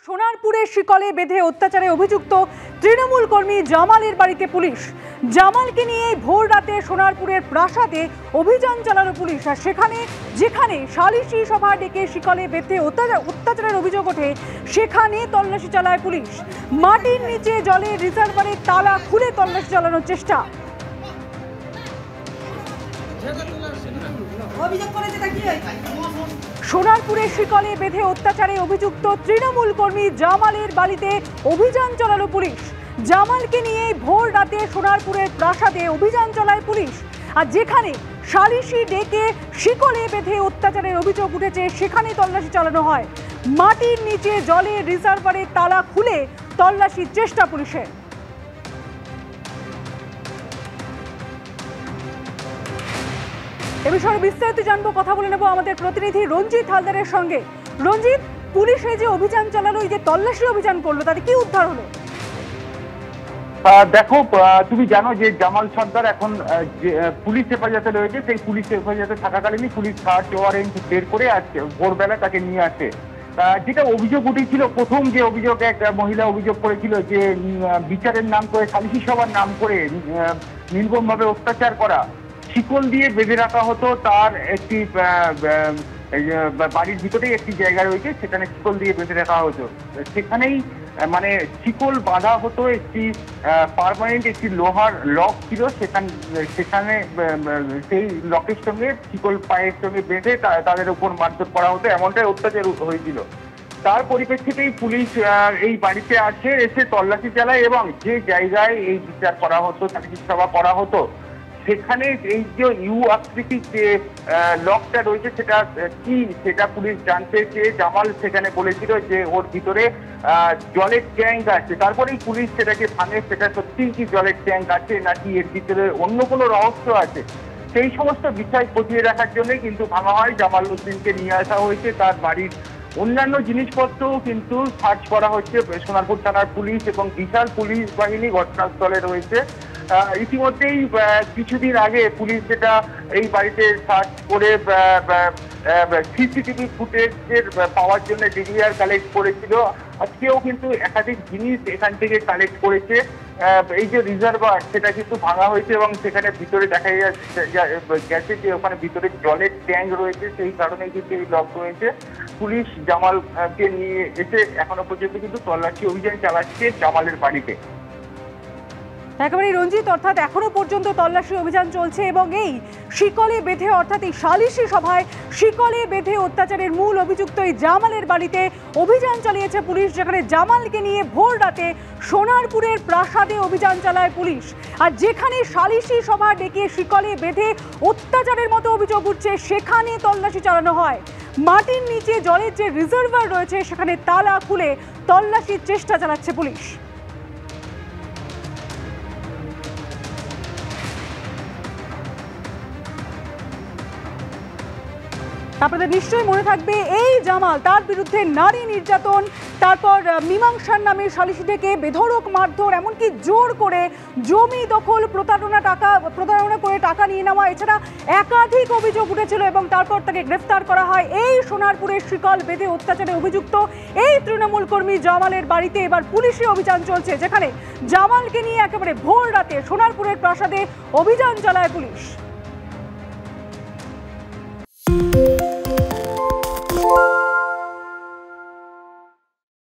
সোনারপুরের শিকলে বেঁধে অত্যাচারে অভিযুক্ত তৃণমূল কর্মী জামালের বাড়িতে পুলিশ। জামালকে নিয়ে ভোর রাতে সোনারপুরের প্রাসাদে অভিযান চালানো পুলিশ। আর যেখানে সালিশি সভা ডেকে শিকলে বেঁধে অত্যাচারের অভিযোগ ওঠে সেখানে তল্লাশি চালায় পুলিশ। মাটির নিচে জলে রিজার্ভারের তালা খুলে তল্লাশি চালানোর চেষ্টা। সোনারপুরের শিকলে বেঁধে অত্যাচারে অভিযুক্ত তৃণমূল কর্মী জামালের বাড়িতে অভিযান চালালো পুলিশ। জামালকে নিয়ে ভোর রাতে সোনারপুরের প্রাসাদে অভিযান চালায় পুলিশ। আর যেখানে সালিশি ডেকে শিকলে বেঁধে অত্যাচারের অভিযোগ উঠেছে সেখানে তল্লাশি চালানো হয়। মাটির নিচে জলে রিজার্ভারের তালা খুলে তল্লাশির চেষ্টা পুলিশের। এ বিষয়ে বিস্তারিত জানবো, কথা বলে নেব আমাদের প্রতিনিধি রঞ্জিত হালদারের সঙ্গে। রঞ্জিত, পুলিশ এই যে অভিযান চালালো, এই যে তল্লাশি অভিযান করলো, তাতে কি উদ্ধার হলো? দেখো, তুমি জানো যে জামাল সর্দার এখন পুলিশ হেফাজতে রয়েছে। সেই পুলিশ হেফাজতে থাকাকালীনই পুলিশ সার্চ ওয়ারেন্ট বের করে আসছে, ভোরবেলা তাকে নিয়ে আসে। যেটা অভিযোগ উঠেছিল, প্রথম যে অভিযোগ, এক মহিলা অভিযোগ করেছিল যে বিচারের নাম করে, সালিশি সভার নাম করে নির্মমভাবে অত্যাচার করা, শিকল দিয়ে বেঁধে রাখা হতো। তার একটি বাড়ির ভিতরেই একটি জায়গা রয়েছে, সেখানে শিকল দিয়ে বেঁধে রাখা হতো। সেখানেই মানে শিকল বাঁধা হতো, একটি পার্মানেন্ট একটি লোহার লক ছিল, সেখানে সেই লকের সঙ্গে শিকল পায়ের সঙ্গে বেঁধে তাদের উপর মারধর করা হতো, এমনটাই অত্যাচার হয়েছিল। তার পরিপ্রেক্ষিতেই পুলিশ এই বাড়িতে আসে, এসে তল্লাশি চালায় এবং যে জায়গায় এই বিচার করা হতো, সালিশি সভা করা হতো, সেখানে এই যে ইউ আকৃতির যে লকটা রয়েছে সেটা কি, সেটা পুলিশ জানতে চেয়ে জামাল সেখানে বলেছিল যে ওর ভিতরে জলের ট্যাঙ্ক আছে। তারপরেই পুলিশ সেটাকে ভাঙে, সেটা সত্যিই কি জলের ট্যাঙ্ক আছে নাকি এর ভিতরে অন্য কোনো রহস্য আছে, সেই সমস্ত বিষয় খতিয়ে রাখার জন্যই কিন্তু ভাঙা হয়। জামাল উদ্দিনকে নিয়ে আসা হয়েছে, তার বাড়ির অন্যান্য জিনিসপত্রও কিন্তু সার্চ করা হচ্ছে। সোনারপুর থানার পুলিশ এবং বিশাল পুলিশ বাহিনী ঘটনাস্থলে রয়েছে। ইতিমধ্যেই কিছুদিন আগে পুলিশ যেটা এই বাড়িতে সার্চ করে সিসিটিভি ফুটেজের পাওয়ার জন্য ডিভিআর কালেক্ট করেছিল। আজকেও কিন্তু একাধিক জিনিস এখান থেকে কালেক্ট করেছে। এই যে রিজার্ভার, সেটা কিন্তু ভাঙা হয়েছে এবং সেখানে ভিতরে দেখা গেছে যে ওখানে ভিতরে জলের ট্যাঙ্ক রয়েছে, সেই কারণে কিন্তু এই লক রয়েছে। পুলিশ জামালকে নিয়ে এসে এখনো পর্যন্ত কিন্তু তল্লাশি অভিযান চালাচ্ছে জামালের বাড়িতে। একেবারে রঞ্জিত, অর্থাৎ এখনো পর্যন্ত তল্লাশি অভিযান চলছে এবং এই শিকলে বেঁধে, অর্থাৎ এই সালিশি সভায় শিকলে বেঁধে অত্যাচারের মূল অভিযুক্ত এই জামালের বাড়িতে অভিযান চালিয়েছে পুলিশ, যেখানে জামালকে নিয়ে ভোর রাতে সোনারপুরের প্রাসাদে অভিযান চালায় পুলিশ। আর যেখানে সালিশি সভা ডেকে শিকলে বেঁধে অত্যাচারের মতো অভিযোগ উঠছে সেখানে তল্লাশি চালানো হয়। মাটির নিচে জলের যে রিজার্ভার রয়েছে সেখানে তালা খুলে তল্লাশির চেষ্টা চালাচ্ছে পুলিশ। আপনাদের নিশ্চয়ই মনে থাকবে, এই জামাল, তার বিরুদ্ধে নারী নির্যাতন, তারপর মীমাংসার নামে সালিশি ডেকে বেধড়ক মারধর, এমনকি জোর করে জমি দখল, প্রতারণা করে টাকা নিয়ে নেওয়া, এছাড়া একাধিক অভিযোগ উঠেছিল এবং তারপর তাকে গ্রেফতার করা হয়। এই সোনারপুরের শিকল বেঁধে অত্যাচারে অভিযুক্ত এই তৃণমূল কর্মী জামালের বাড়িতে এবার পুলিশি অভিযান চলছে, যেখানে জামালকে নিয়ে একেবারে ভোর রাতে সোনারপুরের প্রাসাদে অভিযান চালায় পুলিশ।